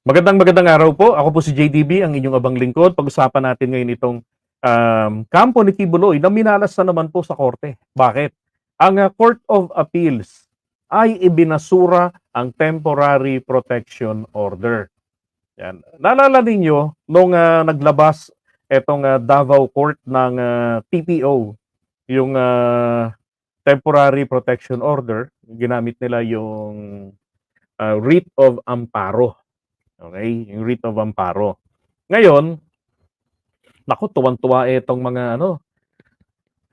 Magandang araw po. Ako po si JDB, ang inyong abang lingkod. Pag-usapan natin ngayon itong kampo ni Kibuloy na minalas na naman po sa korte. Bakit? Ang Court of Appeals ay ibinasura ang Temporary Protection Order. Yan. Naalala ninyo nung naglabas itong Davao Court ng TPO, yung Temporary Protection Order, ginamit nila yung writ of amparo. Okay, yung writ of amparo. Ngayon, naku, tuwang-tuwa itong mga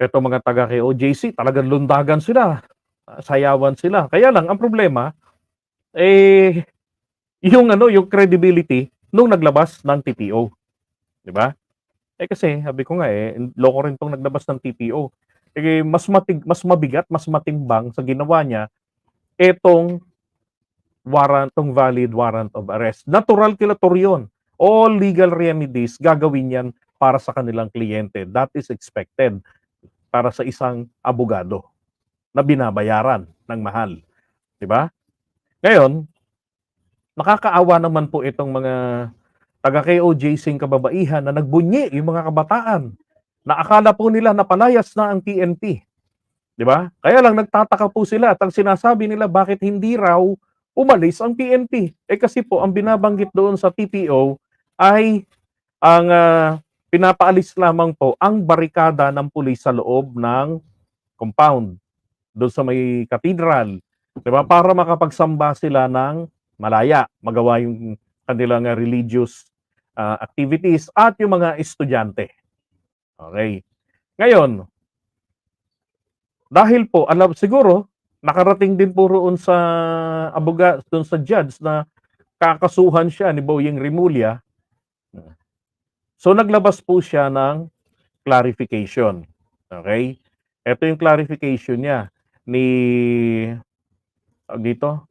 itong mga taga kay OJC, talagang lundagan sila, sayawan sila. Kaya lang ang problema, eh, yung credibility nung naglabas ng TPO, 'di ba? Kasi sabi ko nga loko rin 'tong naglabas ng TPO. Mas mabigat, mas matimbang sa ginawa niya etong tong valid warrant of arrest. Natural kilator yun. All legal remedies, gagawin yan para sa kanilang kliyente. That is expected para sa isang abogado na binabayaran ng mahal. Di ba? Ngayon, nakakaawa naman po itong mga taga KOJC kababaihan na nagbunyi yung mga kabataan na akala po nila napalayas na ang PNP. Di ba? Kaya lang nagtataka po sila at ang sinasabi nila bakit hindi raw umalis ang PNP. Kasi po ang binabanggit doon sa TPO ay ang pinapaalis lamang po ang barikada ng pulis sa loob ng compound doon sa may cathedral. 'Di ba? Para makapagsamba sila ng malaya, magawa yung kanilang religious activities at yung mga estudyante. Okay. Ngayon, dahil po alam siguro nakarating din po roon sa doon sa judge na kakasuhan siya ni Boyeng Rimulya. So naglabas po siya ng clarification. Okay? Ito yung clarification niya ni dito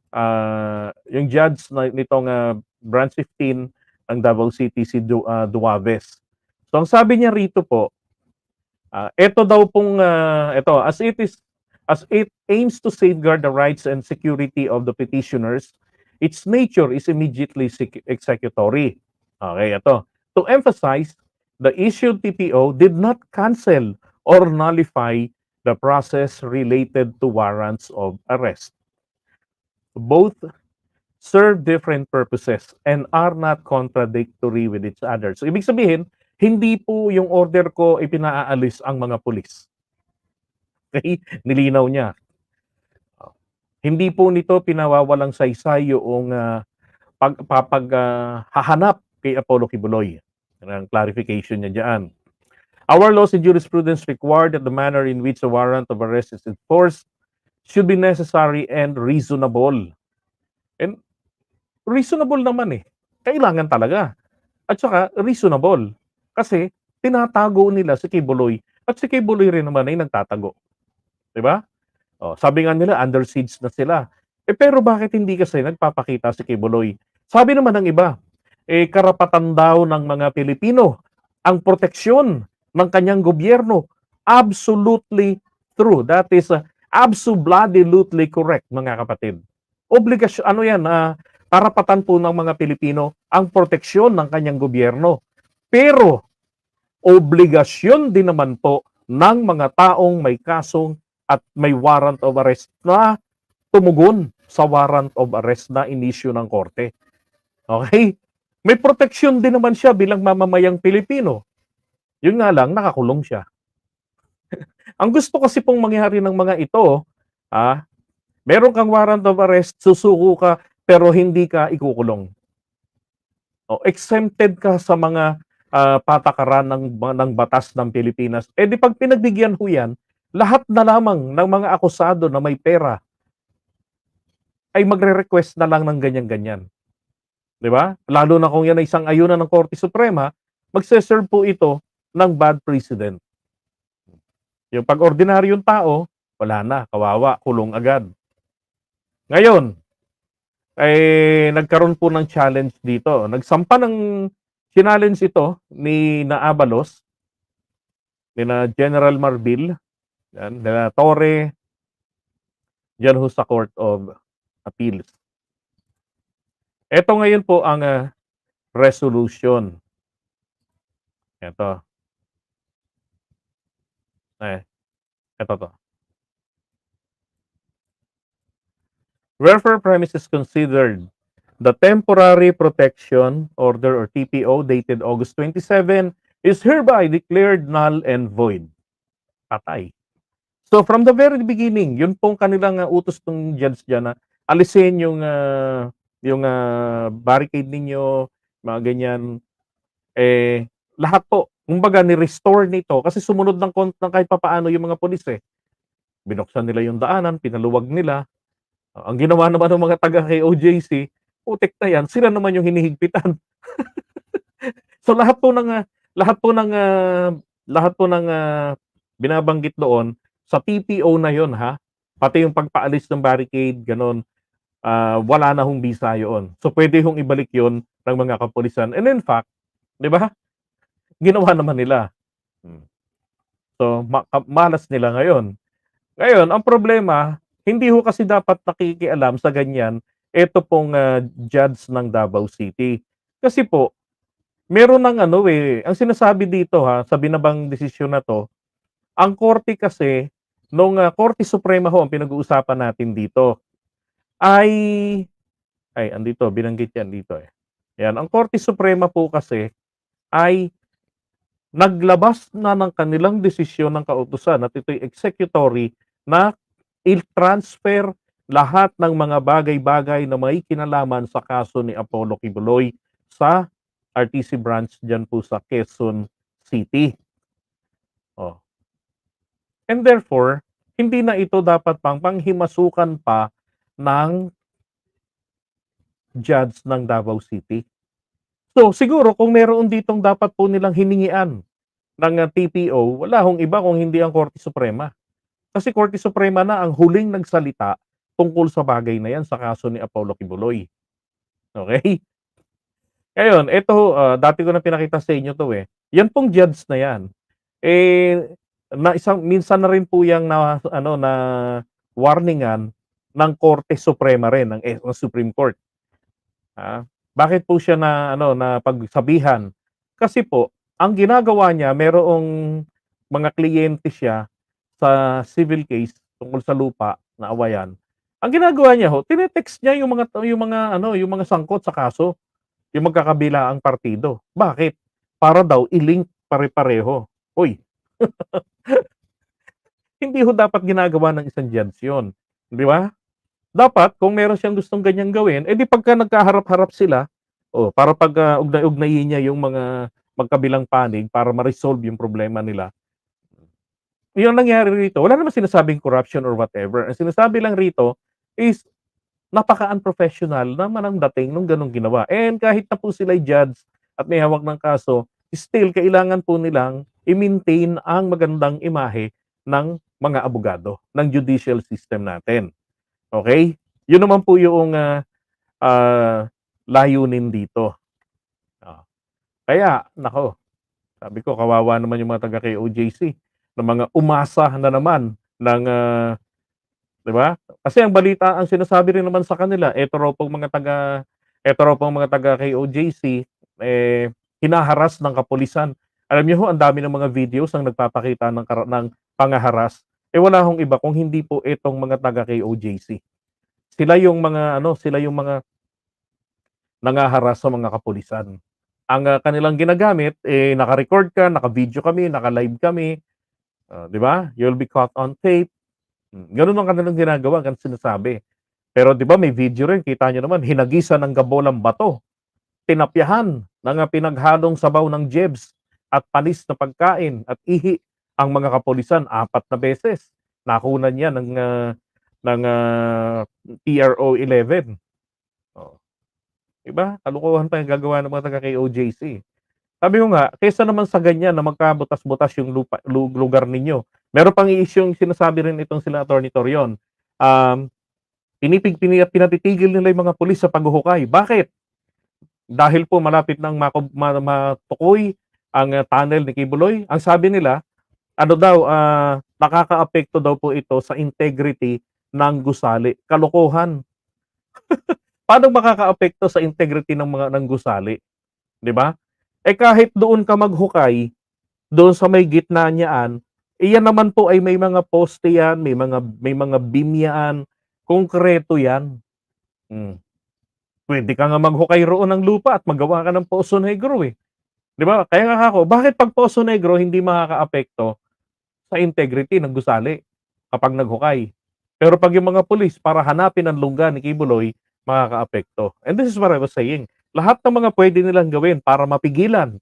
yung judge na nitong branch 15 ng Davao City si Duaves. So ang sabi niya rito po, ito daw pong ito as it aims to safeguard the rights and security of the petitioners, its nature is immediately executory. Okay, ito. To emphasize, the issued TPO did not cancel or nullify the process related to warrants of arrest. Both serve different purposes and are not contradictory with each other. So, ibig sabihin, hindi po yung order ko ipinaalis ang mga pulis. Okay? Nilinaw niya. Hindi po nito pinawawalang saysay yung hahanap kay Apollo Kibuloy. Yan ang clarification niya diyan. Our laws and jurisprudence require that the manner in which a warrant of arrest is enforced should be necessary and reasonable. And reasonable naman Kailangan talaga. At saka reasonable. Kasi tinatago nila si Kibuloy at si Kibuloy rin naman ay nagtatago. 'Di ba? Sabi nga nila under siege na sila. Pero bakit hindi kasi nagpapakita si Kibuloy? Sabi naman ng iba, karapatan daw ng mga Pilipino ang proteksyon ng kanyang gobyerno. Absolutely true. That is absolutely correct, mga kapatid. Obligasyon, karapatan po ng mga Pilipino ang proteksyon ng kanyang gobyerno. Pero, obligasyon din naman po ng mga taong may kasong at may warrant of arrest na tumugon sa warrant of arrest na inisyu ng korte. Okay? May proteksyon din naman siya bilang mamamayang Pilipino. Yun nga lang, nakakulong siya. Ang gusto kasi pong mangyari ng mga ito, meron kang warrant of arrest, susuko ka, pero hindi ka ikukulong. Exempted ka sa mga patakaran ng batas ng Pilipinas. Di pag pinagbigyan ho yan, lahat na lamang ng mga akusado na may pera ay magre-request na lang ng ganyan-ganyan. 'Di ba? Lalo na kung yan ay isang ayunan ng Korte Suprema, magse-serve po ito ng bad precedent. Yung pag ordinaryong tao, wala na, kawawa, kulong agad. Ngayon, nagkaroon po ng challenge dito. Nagsampa ng challenge ito ni Naabalos, ni na General Marbil, yan, na Torre, dyan ho sa Court of Appeals. Eto ngayon po ang, resolution. Eto, eh, eto 'to. Wherefore premises considered the Temporary Protection Order or TPO dated August 27 is hereby declared null and void. Patay. So from the very beginning, yun pong kanilang, utos ng judge diyan na alisin yung barricade ninyo, mga ganyan. Eh, lahat po kumbaga ni-restore nito kasi sumunod ng kahit papaano yung mga pulis, eh. Binuksan nila yung daanan, pinaluwag nila. Ang ginawa naman ng mga taga KOJC, putik na yan, sila naman yung hinihigpitan. So lahat po ng, binabanggit doon sa TPO na yun, ha, pati yung pagpaalis ng barricade gano'n, wala na hong bisa yoon. So puwede hong ibalik yun ng mga kapulisan and in fact, 'di ba, ginawa naman nila. Hmm. So malas nila ngayon. Ngayon ang problema, hindi ho kasi dapat nakikialam sa ganyan eto pong, judge ng Davao City. Kasi po meron ng ano, eh, ang sinasabi dito, ha, sa binabang desisyon na 'to, ang korte kasi nung, Korte Suprema ho ang pinag-uusapan natin dito ay andito binanggit yan dito, eh. Yan, ang Korte Suprema po kasi ay naglabas na ng kanilang desisyon ng kautusan at ito'y executory na i-transfer lahat ng mga bagay-bagay na may kinalaman sa kaso ni Apollo Kibuloy sa RTC branch diyan po sa Quezon City. Oh. And therefore, hindi na ito dapat pang panghimasukan pa ng judge ng Davao City. So siguro kung meron ditong dapat po nilang hiningian ng, TPO, wala hong iba kung hindi ang Korte Suprema. Kasi Korte Suprema na ang huling nagsalita tungkol sa bagay na yan sa kaso ni Apollo Kibuloy. Okay? Ngayon, ito, dati ko na pinakita sa inyo 'to, eh. Yan pong judge na yan, eh, minsan na rin po yang na ano, na warningan ng Korte Suprema rin ng Supreme Court, Bakit po siya na ano, napagsabihan? Kasi po, ang ginagawa niya merong mga kliyente siya sa civil case tungkol sa lupa na awayan. Ang ginagawa niya ho, tine-text niya yung mga sangkot sa kaso. Yung magkakabilaang partido. Bakit? Para daw i-link pare-pareho. Uy, hindi ho dapat ginagawa ng isang judge yun, 'di ba? Dapat kung meron siyang gustong ganyang gawin, eh, di pagka nagkaharap-harap sila, para pag, ugnay-ugnayin niya yung mga magkabilang panig para ma-resolve yung problema nila. Yun ang nangyari rito. Wala namang sinasabing corruption or whatever. Ang sinasabi lang rito is napaka-unprofessional naman ang dating nung gano'ng ginawa. And kahit na po sila'y judge at may hawak ng kaso, still kailangan po nilang i-maintain ang magandang imahe ng mga abogado, ng judicial system natin. Okay? Yun naman po yung, layunin dito. Oh, kaya naku, sabi ko kawawa naman yung mga taga KOJC na mga umasa na naman ng, 'di ba? Kasi ang sinasabi rin naman sa kanila, eto raw pong mga taga KOJC, eh, hinaharas ng kapulisan. Alam niyo ho, ang dami ng mga videos ang nagpapakita ng panghaharas. Eh, wala hong iba kung hindi po itong mga taga KOJC. Sila yung mga nanghaharas sa mga kapulisan. Ang, kanilang ginagamit, eh, naka-record ka, naka-video kami, naka-live kami, 'di ba? You'll be caught on tape. Gano'n ang kanilang ginagawa, gano'n sinasabi. Pero 'di ba may video rin, kita niyo naman, hinagisan ng gabolang bato, tinapyahan ng, pinaghalong sabaw ng jebs at panis na pagkain at ihi ang mga kapulisan 4 na beses. Nakunan 'yan ng PRO-11. Oh, 'di ba? Kalokohan pa yung gagawa ng mga taga KOJC. Sabi ko nga, kaysa naman sa ganyan na magkabutas-butas yung lugar ninyo, meron pang i-issue yung sinasabi rin itong sila Attorney Torion. Um, Pinatitigil nila yung mga pulis sa paghuhukay. Bakit? Dahil po malapit ng matukoy ang, tunnel ni Kibuloy. Ang sabi nila, ano daw, nakakaapekto daw po ito sa integrity ng gusali. Kalokohan. paano makakaapekto sa integrity ng gusali, 'di ba? Eh, kahit doon ka maghukay, doon sa may gitna niyaan, iyan naman po ay may mga poste yan, may mga beam yan, konkreto yan. Hmm, puwede ka nga maghukay roon ng lupa at magawa ka ng Poso Negro, eh, 'di ba? Kaya nga ako, bakit 'pag Poso Negro hindi makakaapekto sa integrity ng gusali kapag naghukay? Pero 'pag yung mga pulis para hanapin ang lungga ni Kibuloy, makakaapekto. And this is what I was saying, lahat ng mga puwede nilang gawin para mapigilan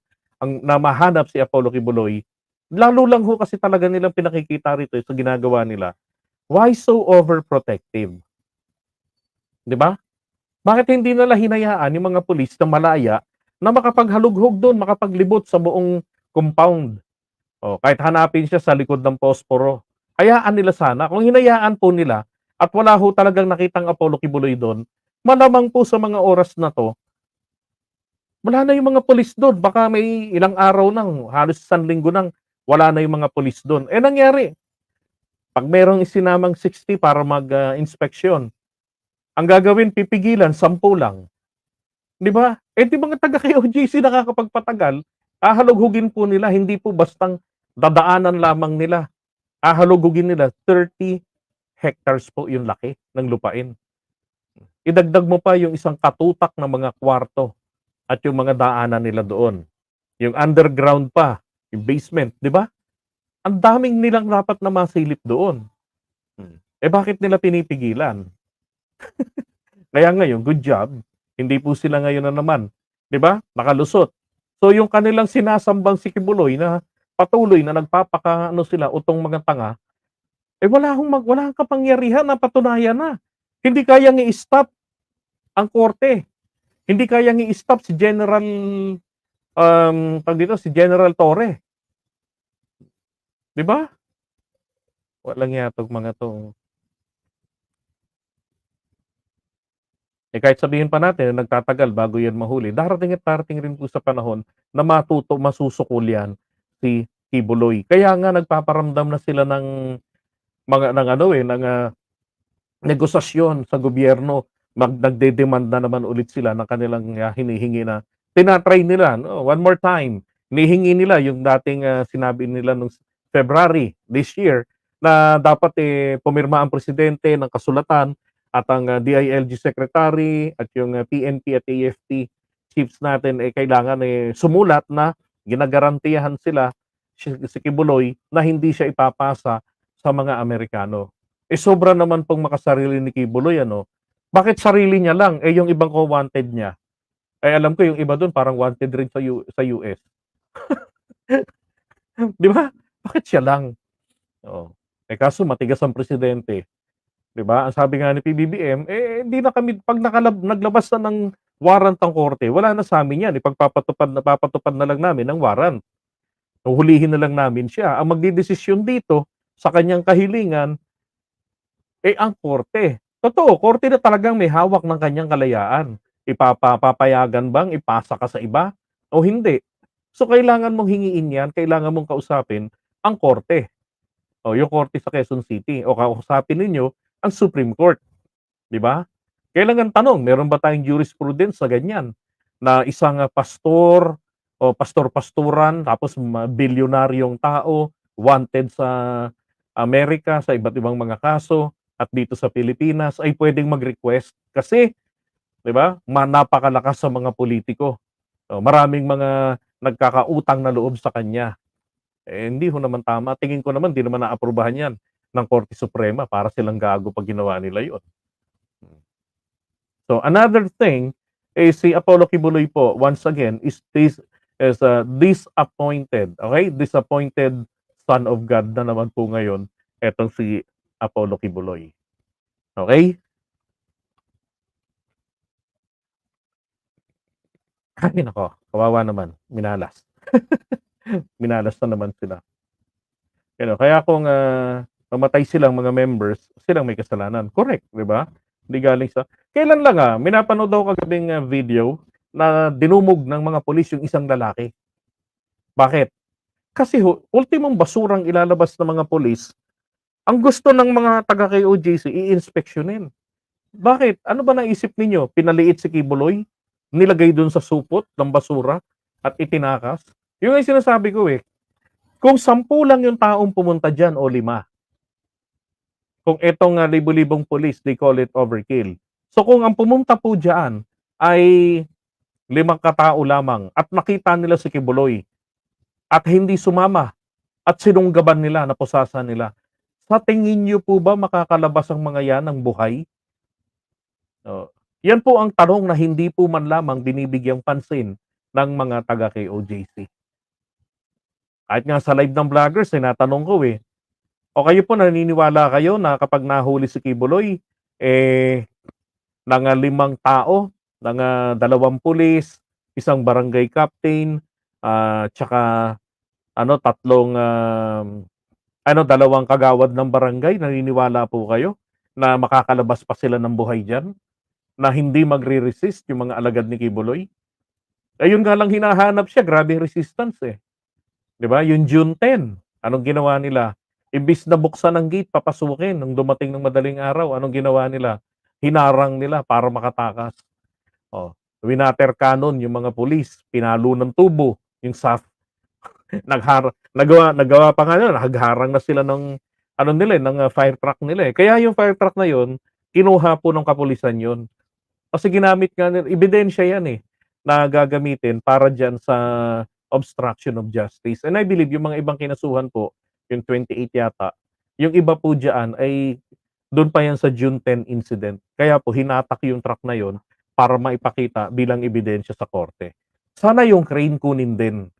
na mahanap si Apollo Kibuloy, lalo lang ho kasi talaga nilang pinakikita rito sa ginagawa nila, why so overprotective, 'di ba? Bakit hindi nila hinayaan yung mga pulis na malaya na makapaghalughog dun, makapaglibot sa buong compound? O kahit hanapin siya sa likod ng posporo, hayaan nila sana. Kung hinayaan po nila at wala ho talagang nakitang Apollo Kibuloy dun, malamang po sa mga oras na 'to, wala na yung mga pulis dun. Baka may ilang araw nang, halos isang linggo nang wala na yung mga pulis dun. Eh, nangyari, 'pag merong isinamang 60 para inspeksyon, ang gagawin pipigilan 10 lang, 'di ba? Eh, 'di mga taga KOJC nakakapagpatagal, hahalughugin po nila, hindi po bastang dadaanan lamang nila. Hahalugugin nila 30 hectares po yung laki ng lupain. Idagdag mo pa yung isang katutak na mga kwarto at yung mga daanan nila doon. Yung underground pa, yung basement, 'di ba? Ang daming nilang dapat na masilip doon. Eh, bakit nila pinipigilan? Kaya ngayon, good job, hindi po sila ngayon na naman, 'di ba, nakalusot. So yung kanilang sinasambang si Kibuloy na patuloy na nagpapakaano sila, utong mga tanga, eh, wala kang kapangyarihan na patunayan na. Hindi kayang i-stop ang korte, hindi kayang i-stop si General, tawag dito, si General Torre, 'di ba? Walang ya 'tong mga 'to. Eh, kahit sabihin pa natin na nagtatagal bago yan mahuli, darating at darating rin po sa panahon na masusukol yan si Kibuloy. Kaya nga nagpaparamdam na sila ng mga ng ano, eh, ng, negosasyon sa gobyerno, nagde-demand na naman ulit sila ng kanilang, hinihingi na nila 'no, one more time. Hinihingi nila yung dating, sinabi nila nung February this year na dapat, pumirma ang presidente ng kasulatan at ang, DILG secretary at yung, PNP at AFP chiefs natin, kailangan, sumulat na ginagarantiyahan sila si Kibuloy na hindi siya ipapasa sa mga Amerikano. Eh, sobra naman pong makasarili ni Kibuloy ano. Bakit sarili niya lang, eh, yung ibang co-wanted niya, eh, alam ko yung iba dun parang wanted rin sa US. 'Di ba? Bakit siya lang? Oo. Eh, kaso matigas ang presidente, 'di ba? Ang sabi nga ni PBBM, eh, hindi na kami 'pag naglabas na ng warrant ang korte, wala na sa'min 'yan, papatupad na lang namin ang warrant. Huhulihin na lang namin siya. Ang magdedesisyon dito sa kanyang kahilingan, eh, ang korte. Totoo, korte na talagang may hawak ng kanyang kalayaan. Papayagan bang ipasa ka sa iba o hindi? So, kailangan mong hingiin 'yan, kailangan mong kausapin ang korte. O yung korte sa Quezon City o kausapin ninyo ang Supreme Court, 'di ba? Kailangan tanong, meron ba tayong jurisprudence sa ganyan, na isang, pastor o pastor-pasturan tapos bilyonaryong tao, wanted sa Amerika sa iba't ibang mga kaso at dito sa Pilipinas ay puwedeng mag-request kasi 'di ba, napakalakas sa mga politiko. Maraming mga nagkakautang na loob sa kanya. Eh, hindi ho naman tama. Tingin ko naman 'di naman naaprubahan 'yan ng Korte Suprema, para silang gago 'pag ginawa nila 'yun. So, another thing is si Apollo Kibuloy po, once again, is a disappointed, okay? Disappointed son of God na naman po ngayon etong si Apollo Kibuloy. Okay? Ay naku, kawawa naman, minalas. Minalas na naman sila. Kaya kung, namatay silang mga members, silang may kasalanan. Correct, 'di ba? Hindi galing sa kailan lang, may napanood ako kagabing, video na dinumog ng mga pulis yung isang lalaki. Bakit? Kasi ho, ultimong basurang ilalabas ng mga pulis, ang gusto ng mga taga KOJC iinspeksyonin. Bakit? Ano ba naisip ninyo? Pinaliit si Kibuloy? Nilagay dun sa supot ng basura at itinakas? Yun nga yung sinasabi ko eh. Kung 10 lang yung taong pumunta diyan o 5, kung itong, libo-libong pulis, they call it overkill. So kung ang pumunta po diyan ay 5 katao lamang at nakita nila si Kibuloy at hindi sumama at sinunggaban nila, napusasan nila, sa tingin niyo po ba makakalabas ang mga 'yan ng buhay? Oh, 'yan po ang tanong na hindi po man lamang binibigyang pansin ng mga taga KOJC. Kahit nga sa live ng vloggers tinatanong ko, eh, "O kayo po naniniwala kayo na kapag nahuli si Kibuloy, eh, ng, 5 tao, ng, 2 pulis, isang barangay captain, tsaka ano, 2 kagawad ng barangay, naniniwala po kayo na makakalabas pa sila ng buhay diyan, na hindi magre-resist yung mga alagad ni Kibuloy?" Ayun nga lang hinahanap siya, grabe resistance, eh. 'Di ba, yung June 10, anong ginawa nila? Imbis na buksan ang gate papasukin nung dumating ng madaling araw, anong ginawa nila? Hinarang nila para makatakas. Oh, winater cannon yung mga pulis, pinalo ng tubo yung SAF, nagawa pa nga nun, nagharang na sila ng ano nila, ng, fire truck nila, eh. Kaya yung fire truck na yun, kinuha po ng kapulisan yun. Kasi ginamit nga nila, ebidensya yan, eh, na gagamitin para diyan sa obstruction of justice. And I believe yung mga ibang kinasuhan po, yung 28 yata, yung iba po diyan ay dun pa yan sa June 10 incident. Kaya po hinatak yung truck na yon para maipakita bilang ebidensya sa korte. Sana yung crane kunin din.